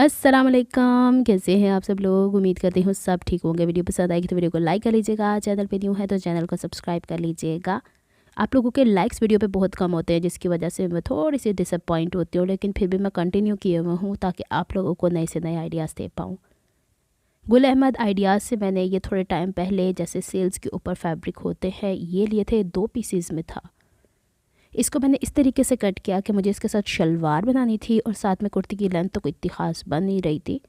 अस्सलाम वालेकुम, कैसे हैं आप सब लोग। उम्मीद करती हूँ सब ठीक होंगे। वीडियो पसंद आएगी तो वीडियो को लाइक कर लीजिएगा। चैनल पे न्यू है तो चैनल को सब्सक्राइब कर लीजिएगा। आप लोगों के लाइक्स वीडियो पे बहुत कम होते हैं, जिसकी वजह से मैं थोड़ी सी डिसअपॉइंट होती हूँ, लेकिन फिर भी मैं कंटिन्यू किए हुआ हूँ ताकि आप लोगों को नए से नए आइडियाज़ दे पाऊँ। गुल अहमद आइडियाज़ से मैंने ये थोड़े टाइम पहले, जैसे सेल्स के ऊपर फैब्रिक होते हैं, ये लिए थे। 2 पीसीज में था। इसको मैंने इस तरीके से कट किया कि मुझे इसके साथ शलवार बनानी थी और साथ में कुर्ती की लेंथ तो कोई इतनी ख़ास बन नहीं रही थी।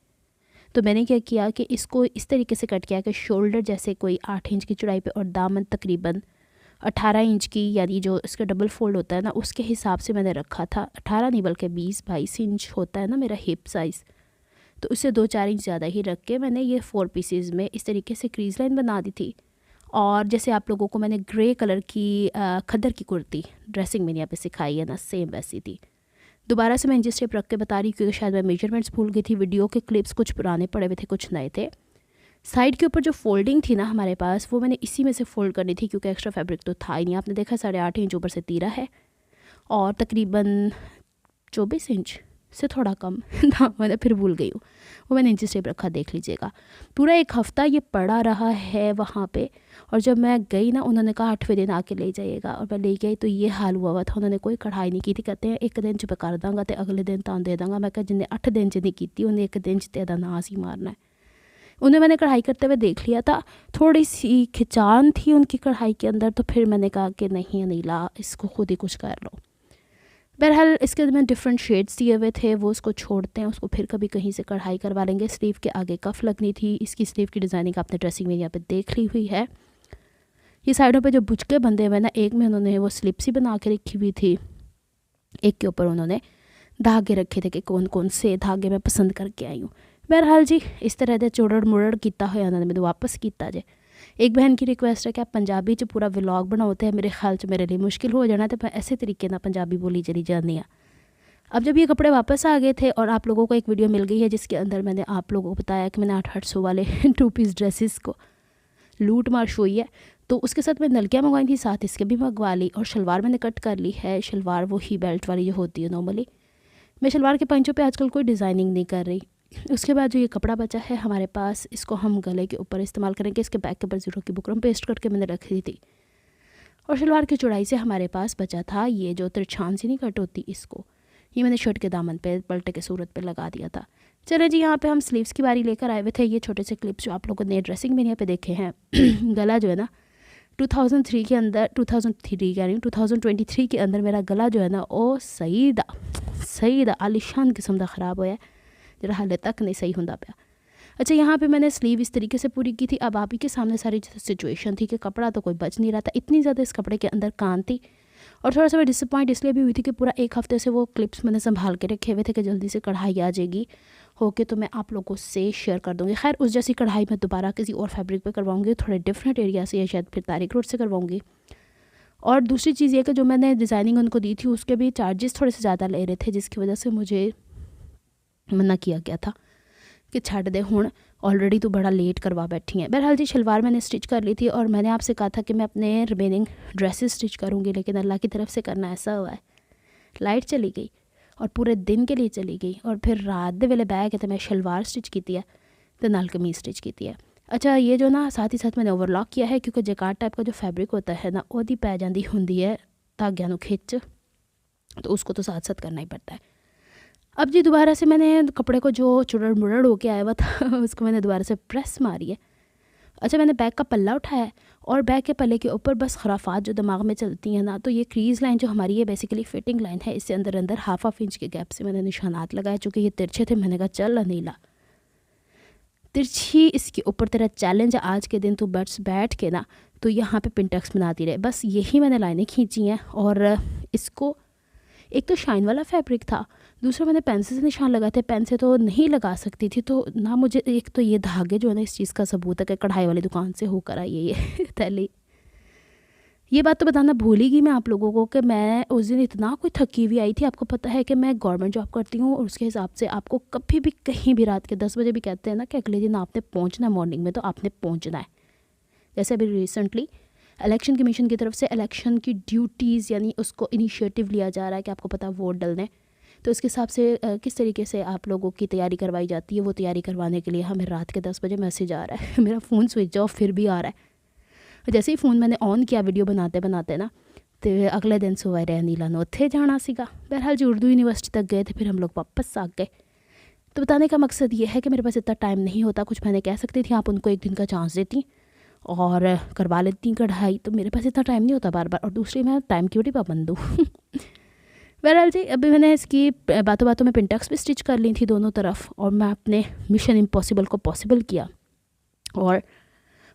तो मैंने क्या किया कि इसको इस तरीके से कट किया कि शोल्डर जैसे कोई 8 इंच की चौड़ाई पे और दामन तकरीबन 18 इंच की, यानी जो इसका डबल फोल्ड होता है ना, उसके हिसाब से मैंने रखा था। 18 नहीं बल्कि 20-22 इंच होता है ना मेरा हिप साइज़, तो उससे 2-4 इंच ज़्यादा ही रख के मैंने ये 4 पीसेस में इस तरीके से क्रीज लाइन बना दी थी। और जैसे आप लोगों को मैंने ग्रे कलर की खद्दर की कुर्ती ड्रेसिंग में यहाँ पे सिखाई है ना, सेम वैसी थी। दोबारा से मैं इंच स्टेप रख के बता रही हूँ क्योंकि शायद मैं मेजरमेंट्स भूल गई थी। वीडियो के क्लिप्स कुछ पुराने पड़े हुए थे, कुछ नए थे। साइड के ऊपर जो फोल्डिंग थी ना हमारे पास, वो मैंने इसी में से फोल्ड करनी थी क्योंकि एक्स्ट्रा फैब्रिक तो था ही नहीं। आपने देखा 8.5 इंच ऊपर से तीरा है और तकरीबन 24 इंच से थोड़ा कम था, मैंने फिर भूल गई हूँ, वो मैंने इंच स्टेप रखा, देख लीजिएगा। पूरा 1 हफ़्ता ये पड़ा रहा है वहाँ पे। और जब मैं गई ना, उन्होंने कहा 8वें दिन आके ले जाइएगा, और मैं ले गई तो ये हाल हुआ था। उन्होंने कोई कढ़ाई नहीं की थी। कहते हैं 1 दिन च मैं कर दांगा तो अगले दिन तां दे दांगा। मैं कहा जिन्हें 8 दिन च नहीं की उन्हें 1 दिन च तेरा नास ही मारना है। उन्हें मैंने कढ़ाई करते हुए देख लिया था, थोड़ी सी खिंचान थी उनकी कढ़ाई के अंदर, तो फिर मैंने कहा कि नहीं अनीला, इसको खुद ही कुछ कर लो। बहरहाल इसके में डिफरेंट शेड्स दिए हुए थे, वो उसको छोड़ते हैं, उसको फिर कभी कहीं से कढ़ाई करवा लेंगे। स्लीव के आगे कफ लगनी थी। इसकी स्लीव की डिज़ाइनिंग आपने ड्रेसिंग में यहाँ पे देख ली हुई है। ये साइडों पे जो बुचके बंधे हुए ना, एक में उन्होंने वो स्लिप्स ही बना के रखी हुई थी, एक के ऊपर उन्होंने धागे रखे थे कि कौन कौन से धागे मैं पसंद करके आई हूँ। बहरहाल जी, इस तरह के चुड़ड़ मुड़ड़ किया हुआ उन्होंने मैंने वापस किया जे। एक बहन की रिक्वेस्ट है कि आप पंजाबी च पूरा व्लॉग बनाते हैं, मेरे ख्याल च मेरे लिए मुश्किल हो जाना, तो मैं ऐसे तरीके ना पंजाबी बोली चली जानी हाँ। अब जब ये कपड़े वापस आ गए थे और आप लोगों को एक वीडियो मिल गई है जिसके अंदर मैंने आप लोगों को बताया कि मैंने 800 वाले 2 पीस ड्रेसेस को लूट मार हुई है, तो उसके साथ मैं नलकियाँ मंगवाई थी, साथ इसके भी मंगवा ली। और शलवार मैंने कट कर ली है। शलवार वो ही बेल्ट वाली जो होती है नॉर्मली। मैं शलवार के पंचों पे आजकल कोई डिज़ाइनिंग नहीं कर रही। उसके बाद जो ये कपड़ा बचा है हमारे पास, इसको हम गले के ऊपर इस्तेमाल करेंगे। इसके बैक के ऊपर ज़ीरो की बुकरम पेस्ट करके मैंने रख दी थी। और शलवार की चौड़ाई से हमारे पास बचा था ये जो तिरछान सी नहीं कट होती, इसको ये मैंने शर्ट के दामन पे पलटे के सूरत पे लगा दिया था। चले जी, यहाँ पे हम स्लीव्स की बारी लेकर आए हुए थे। ये छोटे से क्लिप्स जो आप लोगों ने ड्रेसिंग में यहाँ पे देखे हैं गला जो है ना 2003 के अंदर, 2003 यानी 2023 के अंदर मेरा गला जो है ना, वो सही दा आलिशान किस्म का ख़राब होया, जरा हाले तक नहीं सही होंदा पाया। अच्छा, यहाँ पे मैंने स्लीव इस तरीके से पूरी की थी। अब आप ही के सामने सारी सिचुएशन थी कि कपड़ा तो कोई बच नहीं रहा था, इतनी ज़्यादा इस कपड़े के अंदर कान थी। और थोड़ा सा मैं डिसअपॉइंट इसलिए भी हुई थी कि पूरा 1 हफ़्ते से वो क्लिप्स मैंने संभाल के रखे हुए थे कि जल्दी से कढ़ाई आ जाएगी होके तो मैं आप लोगों से शेयर कर दूँगी। खैर, उस जैसी कढ़ाई मैं दोबारा किसी और फैब्रिक पे करवाऊँगी, थोड़े डिफरेंट एरिया से, या शायद फिर तारिक रोड से करवाऊँगी। और दूसरी चीज़ ये कि जो मैंने डिज़ाइनिंग उनको दी थी उसके भी चार्जेस थोड़े से ज़्यादा ले रहे थे, जिसकी वजह से मुझे मना किया गया था कि छड़ दे हुण, ऑलरेडी तो बड़ा लेट करवा बैठी हैं। बहरहाल जी, शलवार मैंने स्टिच कर ली थी और मैंने आपसे कहा था कि मैं अपने रिमेनिंग ड्रेसेस स्टिच करूँगी, लेकिन अल्लाह की तरफ से करना ऐसा हुआ है, लाइट चली गई और पूरे दिन के लिए चली गई। और फिर रात दे वेले बह के तो मैं शलवार स्टिच की है तो नाल कमीज स्टिच की है। अच्छा, ये जो ना साथ ही साथ मैंने ओवरलॉक किया है क्योंकि जैकार्ड टाइप का जो फैब्रिक होता है ना, ओदी पै जाती होंदी है धागियां नूं खिच, तो उसको तो साथ साथ करना ही पड़ता है। अब जी दोबारा से मैंने कपड़े को जो चुड़ड़ मुड़ड़ होके आया हुआ था उसको मैंने दोबारा से प्रेस मारी है। अच्छा, मैंने बैक का पल्ला उठाया और बैक के पल्ले के ऊपर बस खराफात जो दिमाग में चलती हैं ना, तो ये क्रीज़ लाइन जो हमारी ये बेसिकली फिटिंग लाइन है, इससे अंदर अंदर हाफ इंच के गैप से मैंने निशानात लगाए। चूँकि ये तिरछे थे, मैंने कहा चल अनीला, तिरछी इसके ऊपर तेरा चैलेंज है, आज के दिन तू बस बैठ के ना तो यहाँ पे पिंटक्स बनाती रहे। बस यही मैंने लाइनें खींची हैं। और इसको एक तो शाइन वाला फैब्रिक था, दूसरा मैंने पेन से निशान लगाए थे, पेन से तो नहीं लगा सकती थी, तो ना मुझे एक तो ये धागे जो है ना, इस चीज़ का सबूत है कि कढ़ाई वाली दुकान से होकर आई है ये थैली। ये बात तो बताना भूल ही गई मैं आप लोगों को कि मैं उस दिन इतना कोई थकी हुई आई थी। आपको पता है कि मैं गवर्नमेंट जॉब करती हूँ और उसके हिसाब से आपको कभी भी कहीं भी रात के 10 बजे भी कहते हैं ना कि अगले दिन आपने पहुँचना है मॉर्निंग में, तो आपने पहुँचना है। जैसे अभी रिसेंटली इलेक्शन कमीशन की तरफ से इलेक्शन की ड्यूटीज़ यानी उसको इनिशिएटिव लिया जा रहा है कि आपको पता वोट डलने, तो इसके हिसाब से किस तरीके से आप लोगों की तैयारी करवाई जाती है, वो तैयारी करवाने के लिए हमें रात के 10 बजे मैसेज आ रहा है। मेरा फ़ोन स्विच ऑफ फिर भी आ रहा है। जैसे ही फ़ोन मैंने ऑन किया वीडियो बनाते बनाते ना, तो अगले दिन सवेरे नीला ने उत्थे जाना सीगा। बहरहाल जी उर्दू यूनिवर्सिटी तक गए थे, फिर हम लोग वापस आ गए। तो बताने का मकसद ये है कि मेरे पास इतना टाइम नहीं होता। कुछ मैंने कह सकती थी आप उनको एक दिन का चांस देती और करवा लेती कढ़ाई, तो मेरे पास इतना टाइम नहीं होता बार बार, और दूसरी मैं टाइम की बड़ी पाबंद हूँ। बहरहाल जी अभी मैंने इसकी बातों बातों में पिनटक्स भी स्टिच कर ली थी दोनों तरफ, और मैं अपने मिशन इम्पॉसिबल को पॉसिबल किया। और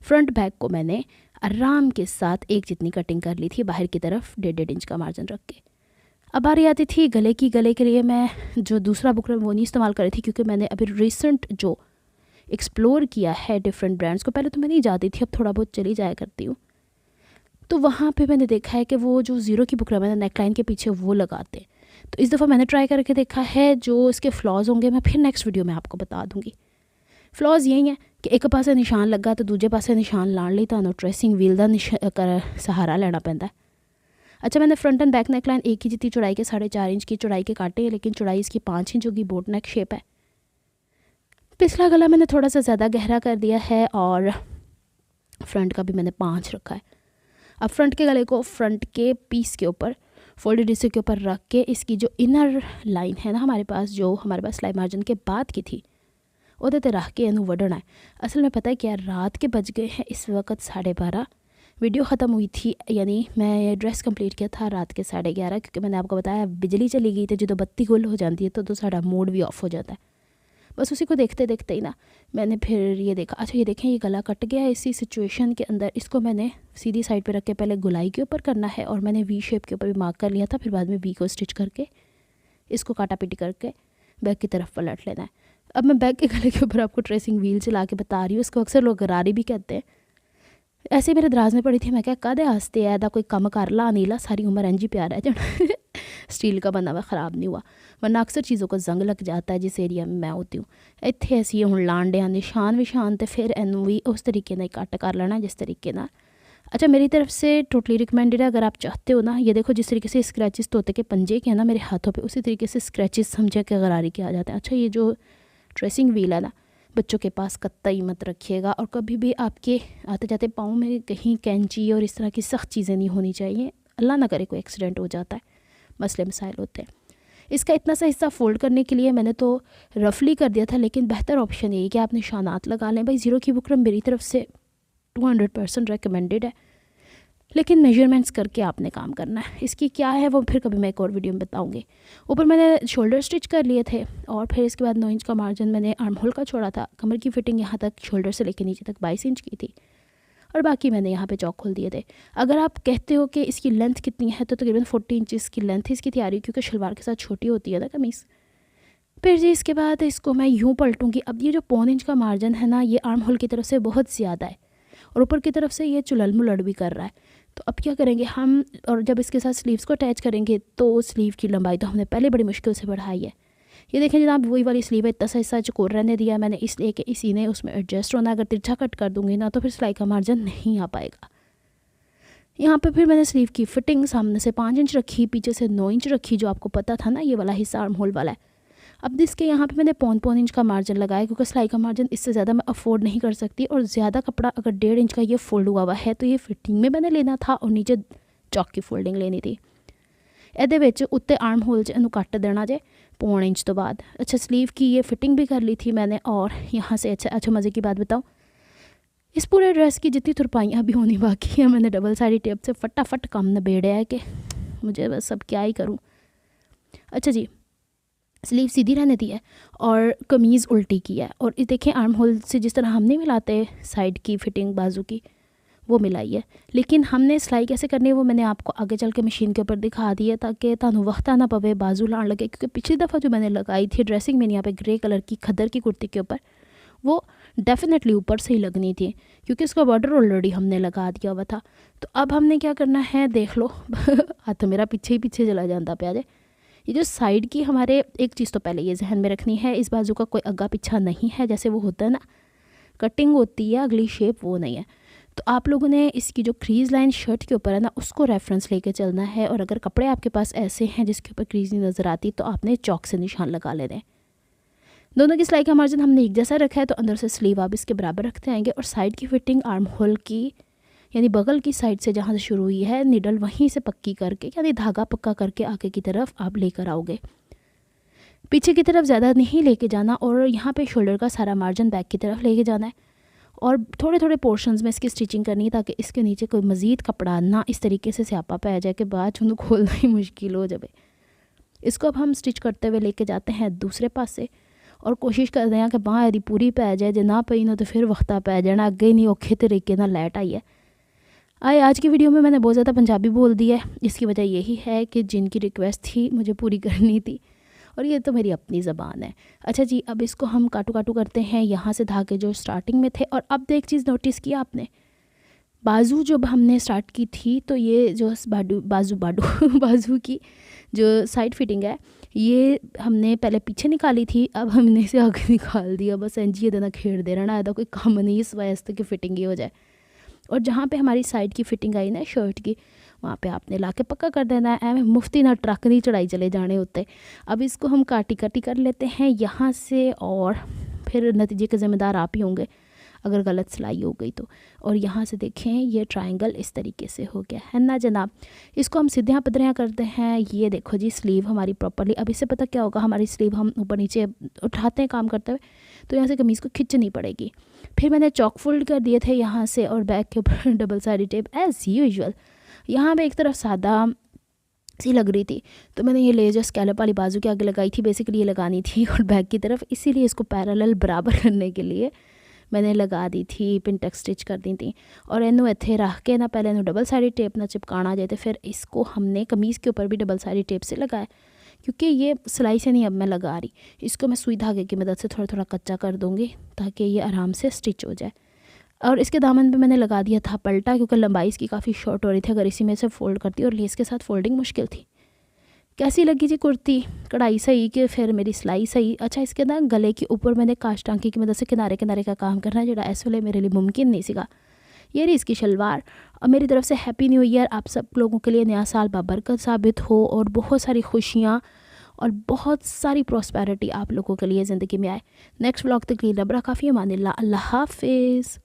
फ्रंट बैक को मैंने आराम के साथ एक जितनी कटिंग कर ली थी, बाहर की तरफ 1.5 इंच का मार्जिन रख के। अब बारी आती थी गले की। गले के लिए मैं जो दूसरा बुकरम वो नहीं इस्तेमाल कर रही थी, क्योंकि मैंने अभी रिसेंट जो एक्सप्लोर किया है डिफरेंट ब्रांड्स को, पहले तो मैं नहीं जाती थी, अब थोड़ा बहुत चली जाया करती हूँ। तो वहाँ पे मैंने देखा है कि वो जो ज़ीरो की बुकरम है नेकलाइन के पीछे वो लगाते। तो इस दफ़ा मैंने ट्राई करके देखा है। जो इसके फ्लॉज होंगे मैं फिर नेक्स्ट वीडियो में आपको बता दूँगी। फ्लॉज यही है कि एक पासे निशान लगा तो दूजे पासे निशान लाने ਲਈ ਤੁਹਾਨੂੰ ट्रेसिंग व्हील का सहारा लेना पैंदा है। अच्छा, मैंने फ्रंट एंड बैक नेकलाइन एक ही जितनी चौड़ाई के 4.5 इंच की चौड़ाई के काटे हैं, लेकिन चौड़ाई इसकी 5 इंच होगी, बोट नेक शेप है। पिछला गला मैंने थोड़ा सा ज़्यादा गहरा कर दिया है और फ्रंट का भी मैंने 5 रखा है। अब फ्रंट के गले को फ्रंट के पीस के ऊपर फोल्डेड हिस्से के ऊपर रख के इसकी जो इनर लाइन है ना हमारे पास, जो हमारे पास सिलाई मार्जिन के बाद की थी, ਉਹਦੇ ਤੇ रख के इनू वढ़ना है। असल में पता है क्या, रात के बज गए हैं इस वक्त 12:30। वीडियो ख़त्म हुई थी, यानी मैं ये ड्रेस कंप्लीट किया था रात के 11:30, क्योंकि मैंने आपको बताया बिजली चली गई, तो जो बत्ती गुल हो जाती है तो साड़ा मूड भी ऑफ हो जाता है। बस उसी को देखते देखते ही ना मैंने फिर ये देखा, अच्छा ये देखें ये गला कट गया है। इसी सिचुएशन के अंदर इसको मैंने सीधी साइड पे रख के पहले गुलाई के ऊपर करना है, और मैंने वी शेप के ऊपर भी मार्क कर लिया था। फिर बाद में वी को स्टिच करके इसको काटा पीटी करके बैक की तरफ पलट लेना है। अब मैं बैक के गले के ऊपर आपको ट्रेसिंग व्हील चला के बता रही हूँ। इसको अक्सर लोग गरारी भी कहते हैं। ऐसे मेरे दराज में पड़ी थी, मैं क्या कदे आस्ते ऐदा कोई कम कर ला नीला, सारी उम्र इंज ही प्यार है जाना। स्टील का बना हुआ ख़राब नहीं हुआ, वरना अक्सर चीज़ों को जंग लग जाता है जिस एरिया में मैं होती हूँ। इतने असी हूँ लाण डे निशान विशान, तो फिर इनू भी उस तरीके ना कट कर लेना जिस तरीके ना। अच्छा, मेरी तरफ से टोटली रिकमेंडेड है। अगर आप चाहते हो ना, ये देखो जिस तरीके से स्क्रैचेस तोते के पंजे के हैं ना मेरे हाथों पे, उसी तरीके से स्क्रैचेस समझे के गरारी के आ जाते हैं। अच्छा, ये जो ड्रेसिंग व्हील है ना, बच्चों के पास कतई मत रखिएगा, और कभी भी आपके आते जाते पाँव में कहीं कैंची और इस तरह की सख्त चीज़ें नहीं होनी चाहिए। अल्लाह ना करे कोई एक्सीडेंट हो जाता है, मसले मसाइल होते हैं। इसका इतना सा हिस्सा फोल्ड करने के लिए मैंने तो रफली कर दिया था, लेकिन बेहतर ऑप्शन यही कि आप निशानात लगा लें। भाई ज़ीरो की बुकरम मेरी तरफ से 200% रिकमेंडेड है, लेकिन मेजरमेंट्स करके आपने काम करना है। इसकी क्या है वो फिर कभी मैं एक और वीडियो में बताऊंगी। ऊपर मैंने शोल्डर स्टिच कर लिए थे, और फिर इसके बाद 9 इंच का मार्जिन मैंने आर्म होल का छोड़ा था। कमर की फिटिंग यहाँ तक शोल्डर से लेकर नीचे तक 22 इंच की थी, और बाकी मैंने यहाँ पे चौक खोल दिए थे। अगर आप कहते हो कि इसकी लेंथ कितनी है, तो तकरीबन 40 इंच की लेंथ इसकी तैयारी, क्योंकि शलवार के साथ छोटी होती है ना कमीज़। फिर जी इसके बाद इसको मैं यूँ पलटूँगी। अब ये जो 1.25 इंच का मार्जिन है ना, ये आर्म होल की तरफ से बहुत ज़्यादा है, और ऊपर की तरफ से ये चुलल मुलड़ भी कर रहा है। तो अब क्या करेंगे हम, और जब इसके साथ स्लीव्स को अटैच करेंगे तो स्लीव की लंबाई तो हमने पहले बड़ी मुश्किल से बढ़ाई है। ये देखें जनाब, वही वाली स्लीव है, इतना सा हिस्सा चकोर रहने दिया मैंने, इसलिए कि इसी ने उसमें एडजस्ट होना। अगर तिरछा कट कर दूंगी ना तो फिर सिलाई का मार्जिन नहीं आ पाएगा। यहाँ पे फिर मैंने स्लीव की फिटिंग सामने से 5 इंच रखी, पीछे से 9 इंच रखी, जो आपको पता था ना ये वाला हिस्सा आर्म होल वाला है। अब इसके यहाँ पे मैंने 1.25 इंच का मार्जिन लगाया, क्योंकि सिलाई का मार्जिन इससे ज़्यादा मैं अफोर्ड नहीं कर सकती, और ज़्यादा कपड़ा अगर 1.5 इंच का ये फोल्ड हुआ है तो ये फिटिंग में मैंने लेना था, और नीचे चौक की फोल्डिंग लेनी थी। ਇਹਦੇ ਵਿੱਚ उत्ते आर्म होल च इनू कट देना जे 1.25 इंच तो बाद। अच्छा, स्लीव की ये फिटिंग भी कर ली थी मैंने, और यहाँ से अच्छा मज़े की बात बताऊँ, इस पूरे ड्रेस की जितनी तुरपाइयाँ भी होनी बाकी है मैंने डबल साइड टेप से फटाफट काम निबेड़ा है कि मुझे बस अब क्या ही करूँ। अच्छा जी, स्लीव सीधी रहने दी है और कमीज़ उल्टी की है, और देखें आर्म होल से जिस तरह हम नहीं मिलाते साइड की फिटिंग बाजू की, वो मिलाई है। लेकिन हमने सिलाई कैसे करनी है वो मैंने आपको आगे चल के मशीन के ऊपर दिखा दी है, ताकि तानू वक्त ना पवे बाजू लाने लगे। क्योंकि पिछली दफ़ा जो मैंने लगाई थी ड्रेसिंग में यहाँ पे ग्रे कलर की खदर की कुर्ती के ऊपर, वो डेफिनेटली ऊपर से ही लगनी थी, क्योंकि इसका बॉर्डर ऑलरेडी हमने लगा दिया हुआ था। तो अब हमने क्या करना है, देख लो हाथ मेरा पीछे ही पीछे चला जाता पे। आज ये जो साइड की हमारे, एक चीज़ तो पहले ये जहन में रखनी है, इस बाजू का कोई अग्गा पीछा नहीं है, जैसे वो होता है ना कटिंग होती है अगली शेप, वो नहीं है। तो आप लोगों ने इसकी जो क्रीज़ लाइन शर्ट के ऊपर है ना, उसको रेफरेंस लेके चलना है। और अगर कपड़े आपके पास ऐसे हैं जिसके ऊपर क्रीज़ नहीं नज़र आती, तो आपने चौक से निशान लगा लेने हैं। दोनों की सिलाई का मार्जिन हमने एक जैसा रखा है, तो अंदर से स्लीव आप इसके बराबर रखते आएंगे। और साइड की फिटिंग आर्म होल की, यानी बगल की साइड से जहाँ से शुरू हुई है निडल, वहीं से पक्की करके, यानी धागा पक्का करके आगे की तरफ आप लेकर आओगे। पीछे की तरफ ज़्यादा नहीं लेके जाना, और यहाँ पे शोल्डर का सारा मार्जिन बैक की तरफ लेके जाना है। और थोड़े थोड़े पोर्शंस में इसकी स्टिचिंग करनी है, ताकि इसके नीचे कोई मज़ीद कपड़ा ना इस तरीके से स्यापा पे आ जाए कि बाद में खोलना ही मुश्किल हो जाए। इसको अब हम स्टिच करते हुए लेके जाते हैं दूसरे पास से, और कोशिश करते हैं कि बाँह यदि पूरी पै जाए, जो ना पई ना तो फिर वक्ता पै जाना, अगे नहीं औखे तरीके ना लाइट आई है। आज की वीडियो में मैंने बहुत ज़्यादा पंजाबी बोल दी है। इसकी वजह यही है कि जिनकी रिक्वेस्ट थी मुझे पूरी करनी थी, और ये तो मेरी अपनी ज़बान है। अच्छा जी, अब इसको हम काटू काटू करते हैं यहाँ से धागे जो स्टार्टिंग में थे। और अब एक चीज़ नोटिस किया आपने, बाजू जब हमने स्टार्ट की थी, तो ये जो बाजू की जो साइड फिटिंग है, ये हमने पहले पीछे निकाली थी, अब हमने इसे आगे निकाल दिया। बस एंजी देना खेड़ दे रहा है, कोई काम नहीं इस वजह की फ़िटिंग ही हो जाए। और जहाँ पे हमारी साइड की फ़िटिंग आई ना शर्ट की, वहाँ पे आपने ला के पक्का कर देना है। एवं मुफ्ती ना ट्रक नहीं चढ़ाई चले जाने होते। अब इसको हम काटी काटी कर लेते हैं यहाँ से, और फिर नतीजे के ज़िम्मेदार आप ही होंगे अगर गलत सिलाई हो गई तो। और यहाँ से देखें, ये ट्रायंगल इस तरीके से हो गया है ना जनाब। इसको हम सीधियाँ पदरियाँ करते हैं। ये देखो जी, स्लीव हमारी प्रॉपरली, अब इससे पता क्या होगा, हमारी स्लीव हम ऊपर नीचे उठाते हैं काम करते हुए, तो यहाँ से कमीज़ को खिंचनी पड़ेगी। फिर मैंने चॉक फोल्ड कर दिए थे यहाँ से, और बैक के ऊपर double side tape as usual. यहाँ पे एक तरफ सादा सी लग रही थी, तो मैंने ये लेजर स्कैलप वाली बाजू के आगे लगाई थी, बेसिकली ये लगानी थी, और बैक की तरफ, इसीलिए इसको पैरेलल बराबर करने के लिए मैंने लगा दी थी, पिन टक स्टिच कर दी थी। और इनू इत्थे रख के ना, पहले इनू डबल साइड टेप ना चिपकाना जाए, तो फिर इसको हमने कमीज़ के ऊपर भी डबल साइड टेप से लगाया। क्योंकि ये सिलाई से नहीं अब मैं लगा रही, इसको मैं सुई धागे की मदद से थोड़ा थोड़ा कच्चा कर दूँगी, ताकि ये आराम से स्टिच हो जाए। और इसके दामन पे मैंने लगा दिया था पलटा, क्योंकि लंबाई इसकी काफ़ी शॉर्ट हो रही थी। अगर इसी में से फ़ोल्ड करती, और लेस के साथ फोल्डिंग मुश्किल थी। कैसी लगी जी कुर्ती? कढ़ाई सही कि फिर मेरी सिलाई सही? अच्छा, इसके ना गले के ऊपर मैंने काश टांकी की मदद से किनारे किनारे का काम करना, जो इस वेले मेरे लिए मुमकिन नहीं सीगा। ये रही इसकी शलवार। और मेरी तरफ से हैप्पी न्यू ईयर आप सब लोगों के लिए। नया साल बाबरकत साबित हो, और बहुत सारी खुशियाँ और बहुत सारी प्रॉस्पेरिटी आप लोगों के लिए ज़िंदगी में आए। नेक्स्ट व्लॉग तक के लिए रब रखा, काफ़ी अमान अल्लाह हाफिज़।